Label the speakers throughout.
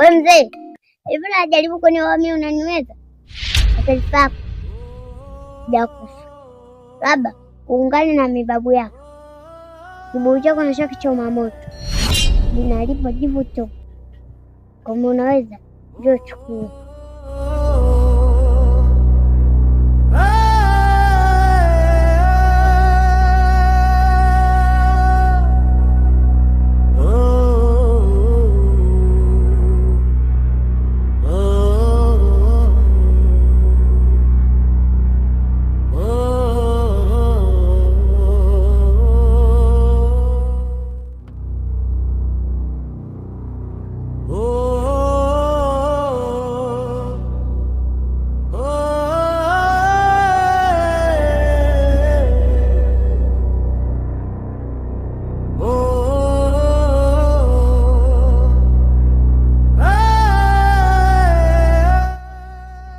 Speaker 1: Wewe mzee, hivi najaribu kunioa mimi unaniweza? Atalipa jakufa. Labda uungane na mibabu yako. Kibuyu chako nasha kichoma moto. Ninalipa jivu tu. Kama unaweza, njoo chukua.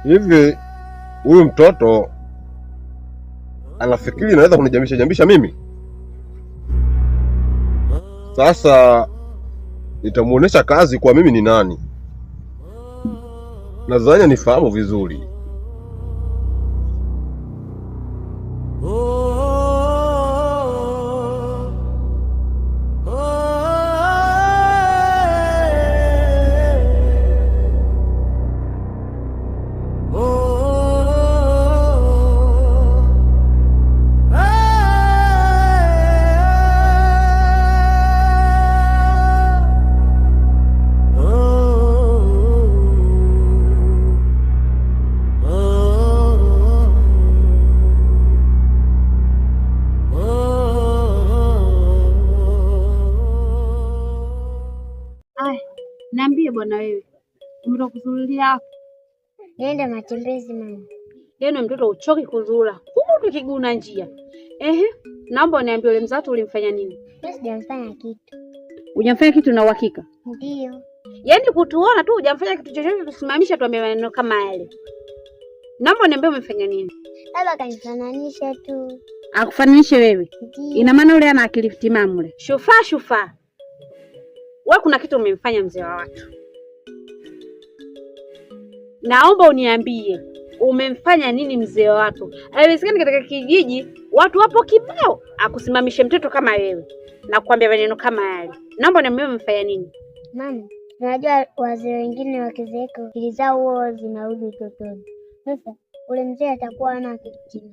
Speaker 2: Hivi huyu mtoto anafikiri anaweza kunijambisha mimi? Sasa nitamuonesha kazi kwa mimi ni nani. Nadhani nifahamu vizuri.
Speaker 3: Niambie bwana wewe. Umetoka kuzulia hapo?
Speaker 1: Nenda matembezi mama.
Speaker 3: Yeye mtoto uchoki kuzula. Huko tukiguna njia. Naomba uniambie ule mzato ulimfanya nini?
Speaker 1: Mimi sijamfanya kitu.
Speaker 3: Hujamfanya kitu na uhakika?
Speaker 1: Ndio.
Speaker 3: Yaani kutuona tu hujamfanya kitu chochote tusimamisha tuambie maneno kama yale. Naomba uniambie umefanya nini?
Speaker 1: Baba kanifananisha tu.
Speaker 3: Akufananishe wewe?
Speaker 1: Ndio.
Speaker 3: Ina maana ule ana akili timamu ule. Shufa. Wewe kuna kitu umemfanya mzee wa watu. Naomba uniambie umemfanya nini mzee wa watu? Haiwezekani katika kijiji watu wapo kibao akusimamishe mtoto kama wewe na kukwambia maneno kama yale. Naomba uniambie umemfanya nini?
Speaker 1: Mama, unajua wazee wengine wakizeeka akili zao huwa zinarudi utotoni. Sasa ule mzee atakuwa hana akili.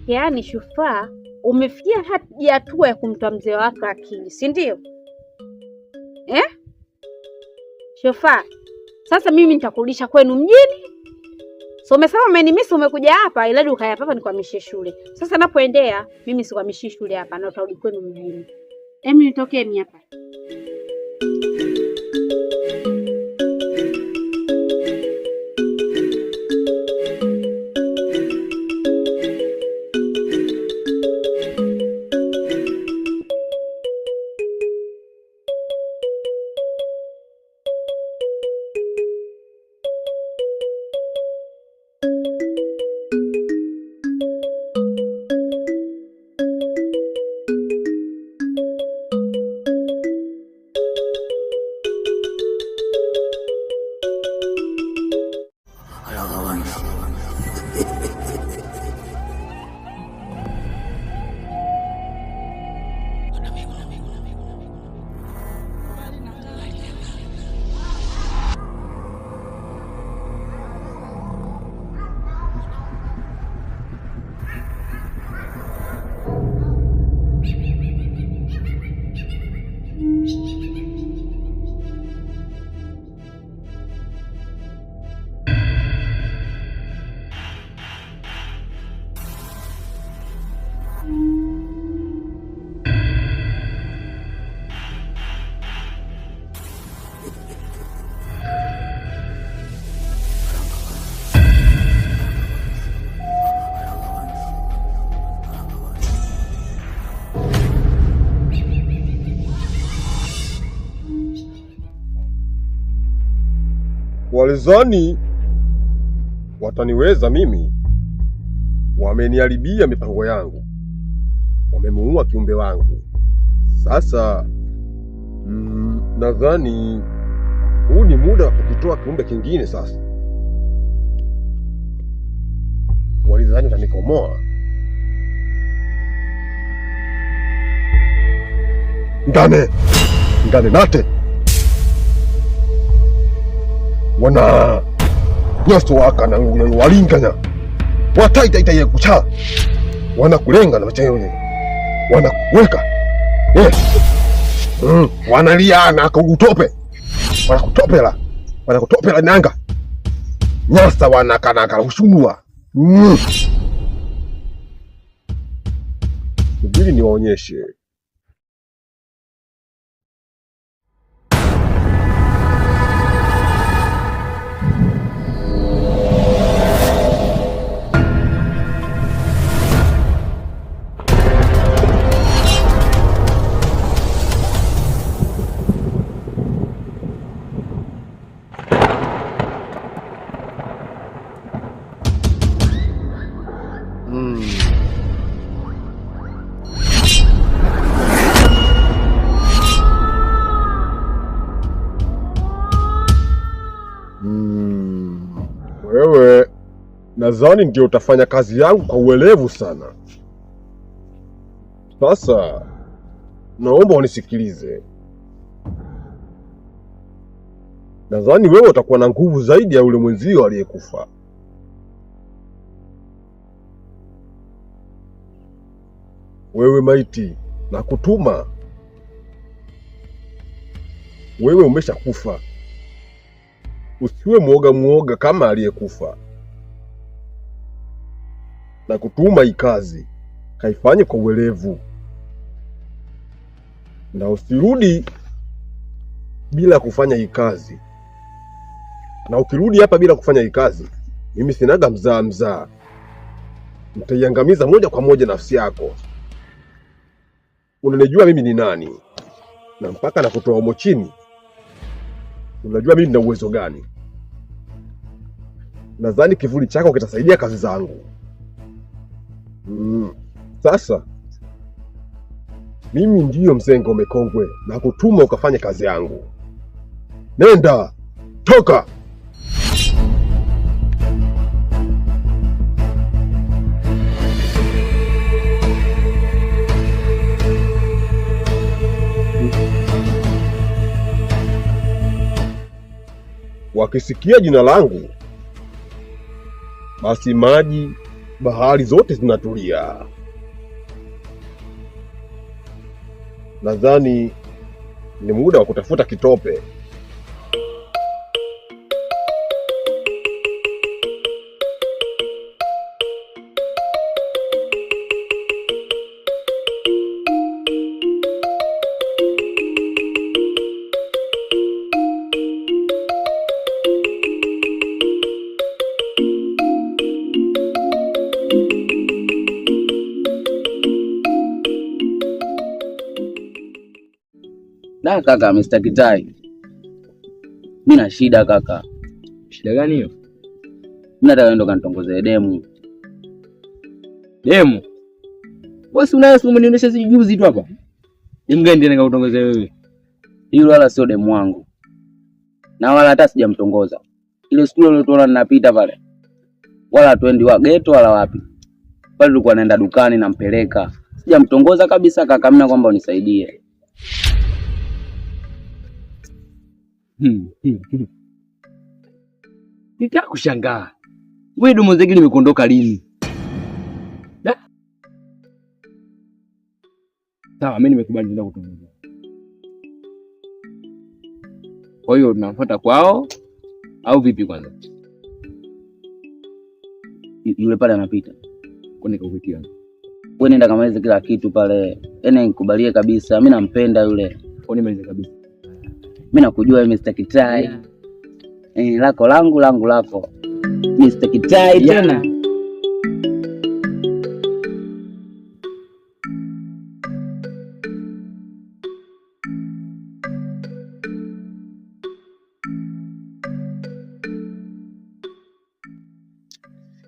Speaker 3: Yaani Shufaa, umefikia hadi hatua ya kumtoa mzee wako akili, si ndio? Shufaa, sasa mimi nitakurudisha kwenu mjini. So umesema umenimisi umekuja hapa ila ukaya hapa nikwamishe shule. Sasa napoendea mimi sikwamishi shule hapa na utarudi kwenu mjini. Nitokee mimi hapa.
Speaker 2: Walizani wataniweza mimi, wameniharibia mipango yangu, wamemuua kiumbe wangu. Sasa nadhani Huu ni muda wa kukitoa kiumbe kingine sasa. Walidhani utanikomoa. Ngane nate wana nyosto waka na walinganya wataita ye kucha wanakulenga na machayo wanakuweka wanaliana kugutope wanakutopela nanga nyasa wanakanaka ushunua subiri niwaonyeshe. Wewe nadhani ndio utafanya kazi yangu kwa uelevu sana. Sasa naomba unisikilize. Nadhani wewe utakuwa na nguvu zaidi ya yule mwenzio aliyekufa. Wewe maiti, na kutuma. Wewe umeshakufa. Usiwe muoga kama aliyekufa. Na kutuma hii kazi, kaifanye kwa uelevu. Na usirudi bila kufanya hii kazi. Na ukirudi hapa bila kufanya hii kazi, mimi sinaga mzaa. Mtaiangamiza moja kwa moja nafsi yako. Unanijua mimi ni nani? Na mpaka na kutoa humo chini, unajua mimi nina uwezo gani? Nadhani kivuli chako kitasaidia kazi zangu. Sasa mimi ndiyo mzee Ngome Kongwe, na kutuma ukafanye kazi yangu. Nenda, toka. Wakisikia jina langu, basi maji, bahari zote zinatulia. Nadhani ni muda wa kutafuta kitope.
Speaker 4: Da kaka, Mr. Kitai. Mimi na shida kaka.
Speaker 5: Shida gani hiyo?
Speaker 4: Mimi nataka ndo kanitongoze demu.
Speaker 5: Demu? Wewe unaye umenionyesha juzi tu hapa. Demu gani ndiye nikakutongoza wewe?
Speaker 4: Hilo wala sio demu wangu. Na wala hata sijamtongoza. Ile siku ile tunaona ninapita pale. Wala twendi wa ghetto wala wapi. Pale tulikuwa naenda dukani nampeleka. Sijamtongoza kabisa kaka, mimi naomba unisaidie.
Speaker 5: Nitakushangaa. Wewe domo zake limekondoka lini? Sawa, mimi nimekubali nenda kutongoza. Kwa hiyo tunafuata kwao au vipi kwanza?
Speaker 4: Yule pale anapita.
Speaker 5: Kwa nini kukutia?
Speaker 4: Wewe nenda kamalize kila kitu pale. Yaani nikubalie kabisa. Mimi nampenda yule.
Speaker 5: Kwa nini malize kabisa?
Speaker 4: Mimi nakujua Mr. Kitai. Lako langu lako. Mr. Kitai tena.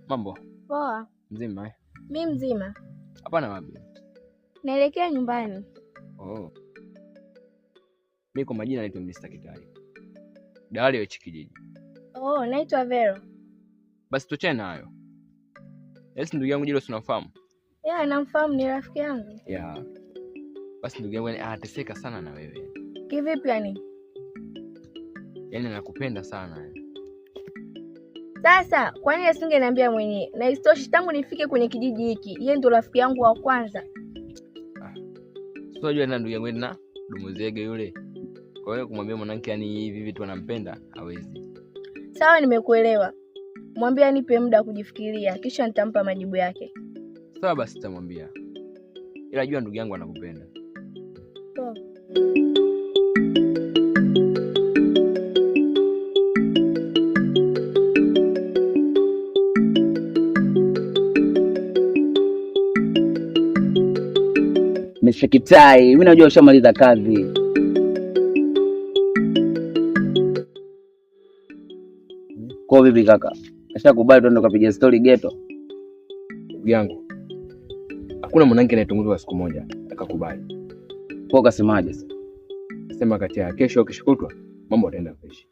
Speaker 5: Mambo.
Speaker 6: Poa.
Speaker 5: Mzima eh?
Speaker 6: Mimi mzima.
Speaker 5: Hapana wapi?
Speaker 6: Naelekea nyumbani.
Speaker 5: Oh. Mimi kwa majina naitwa Mr. Kitai. dalali wa hichi kijiji.
Speaker 6: Oh, naitwa Vero.
Speaker 5: Basi tuachane na hayo. Yes, ndugu yangu Jilo unafahamu?
Speaker 6: Yeah, namfahamu, ni rafiki yangu.
Speaker 5: Yeah. Basi ndugu yangu anateseka sana na wewe.
Speaker 6: Kivipi yani?
Speaker 5: Yaani anakupenda sana.
Speaker 6: Sasa, kwa nini asingeniambia mwenyewe? Na isitoshe tangu nifike kwenye kijiji hiki, yeye ndo rafiki yangu wa kwanza.
Speaker 5: Sio unajua na ndugu yangu na Domozege yule. Kwa hiyo kumwambia mwanamke yani hivi vitu anampenda hawezi.
Speaker 6: Sawa, nimekuelewa. Mwambie anipe muda kujifikiria kisha nitampa majibu yake.
Speaker 5: Sawa basi nitamwambia. Ila jua ndugu yangu anakupenda.
Speaker 6: Sawa.
Speaker 4: Mr. Kitai, mimi najua ushamaliza kazi. Kwa vipi kaka? Kashakubali tuende kupiga story ghetto?
Speaker 5: Ndugu yangu. Hakuna mwanamke anayetunguzwa siku moja akakubali.
Speaker 4: Kwa kasemaje sasa?
Speaker 5: Sema kati ya kesho au kesho kutwa mambo yataenda fresh.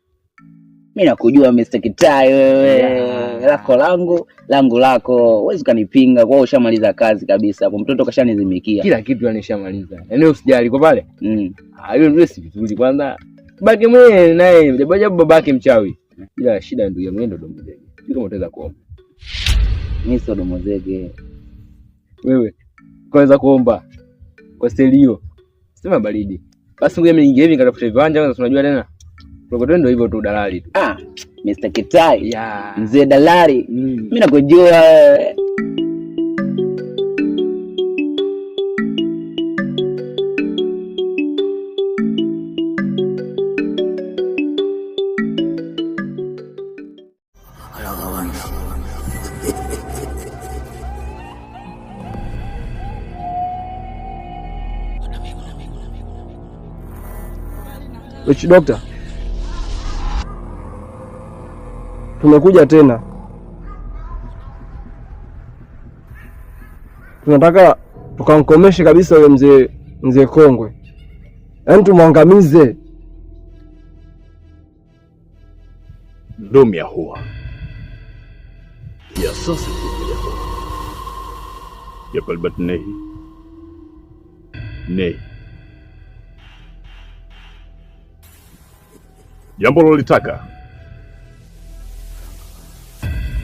Speaker 4: Mimi nakujua Mr. Kitai wewe. Lako langu lako. Huwezi kanipinga kwa ushamaliza kazi kabisa. Hapo mtoto kashanizimikia.
Speaker 5: Kila kitu anishamaliza. Yaani usijali kwa pale. Hiyo ndio si vizuri kwanza. Babake mwenyewe naye jabajabu babake mchawi. Ila shida ndugu yangu ndio Domozege. Kile mtaweza kuomba.
Speaker 4: Mimi sio Domozege.
Speaker 5: Wewe kwanza kuomba kwa stelio. Sema baridi. Basi ngoja mimi hivi nikatafuta viwanja kwanza unajua tena. Prokoto ndio hivyo tu dalali tu.
Speaker 4: Mr. Kitai.
Speaker 5: Yeah.
Speaker 4: Mzee dalali. Mimi nakujua.
Speaker 7: Witch Doctor, tumekuja tena. Tunataka tukamkomeshe kabisa yule mzee kongwe, yaani tumwangamize.
Speaker 2: Dom ya huwa ya sasa ya huwa ya kalbat nehi jambo lolitaka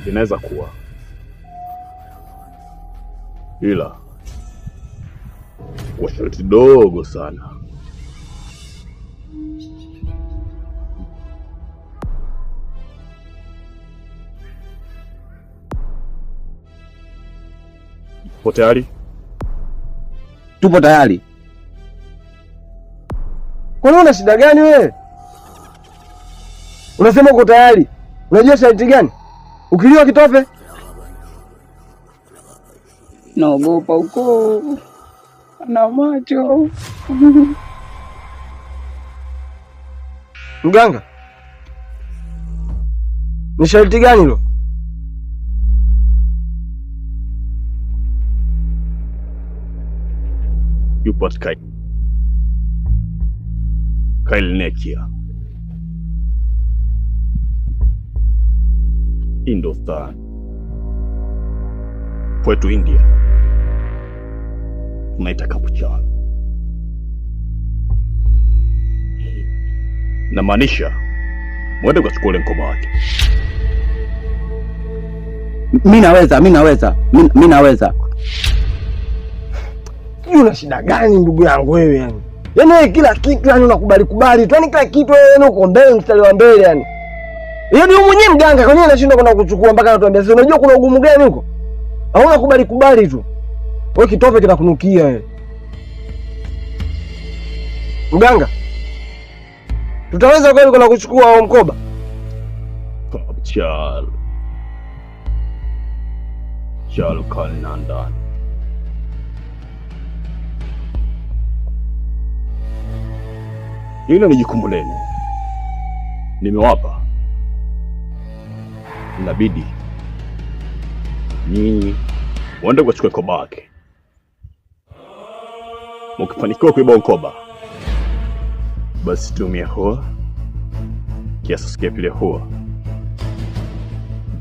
Speaker 2: linaweza kuwa, ila kwa sharti dogo sana. Upo tayari?
Speaker 4: Tupo tayari.
Speaker 7: Kwani una shida gani wewe? Unasema uko tayari. Unajua sharti gani? Ukiliwa kitope?
Speaker 4: Naogopa uko na macho.
Speaker 7: Mganga, ni sharti gani hilo?
Speaker 2: Yupo Kailnekia, Hindustan, kwetu India tunaita kapuchano. Na maanisha mwende ukachukua ule mkoba wake.
Speaker 4: Mimi naweza.
Speaker 7: Una shida gani ndugu yangu wewe yani? Yaani wewe kila kitu yani unakubali tu. Yaani kila kitu wewe uko mbele, mstari wa mbele yani. Hiyo ndio mwenyewe mganga, kwa nini anashindwa kwenda kuchukua mpaka anatuambia sasa unajua kuna ugumu gani huko? Au unakubali tu. Wewe kitope kinakunukia wewe. Mganga, tutaweza kweli kwenda kuchukua huo mkoba?
Speaker 2: Chal Kalnandan. Hilo ni jukumu lenu. Nimewapa. Inabidi nyinyi waende kuchukua mkoba wake. Mkifanikiwa kuiba mkoba, basi tumia hoa kiasi sikia vile huwa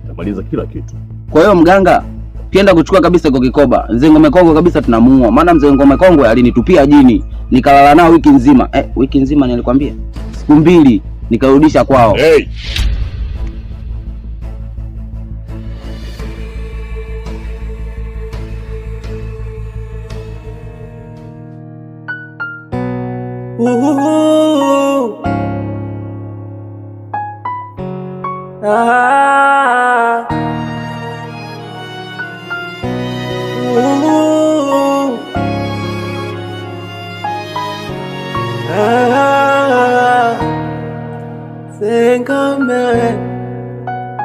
Speaker 2: tamaliza kila kitu.
Speaker 4: Kwa hiyo mganga, kienda kuchukua kabisa kwa kikoba. Mzee Ngome Kongwe kabisa tunamuua. Maana Mzee Ngome Kongwe alinitupia jini. Nikalala nao wiki nzima. Wiki nzima nilikwambia. Siku 2 nikarudisha kwao.
Speaker 2: Hey!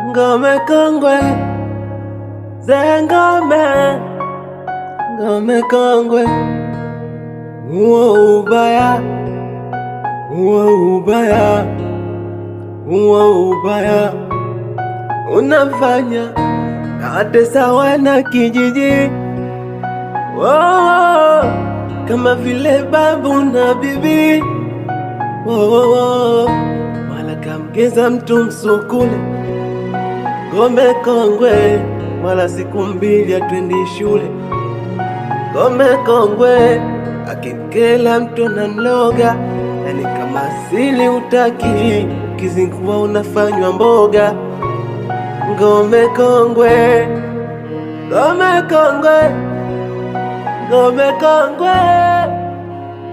Speaker 8: Ngome Kongwe, Ngome Kongwe, ubaya, ubaya, unafanya nawatesa wana kijiji, kama vile babu na bibi, wala kamgeza mtu msukule. Ngome Kongwe, wala siku 2 atwendi shule. Ngome Kongwe, akikela mtu na mloga, yani kama asili utaki, ukizingua unafanywa mboga. Ngome Kongwe, Ngome Kongwe, Ngome Kongwe,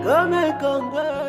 Speaker 8: Ngome Kongwe.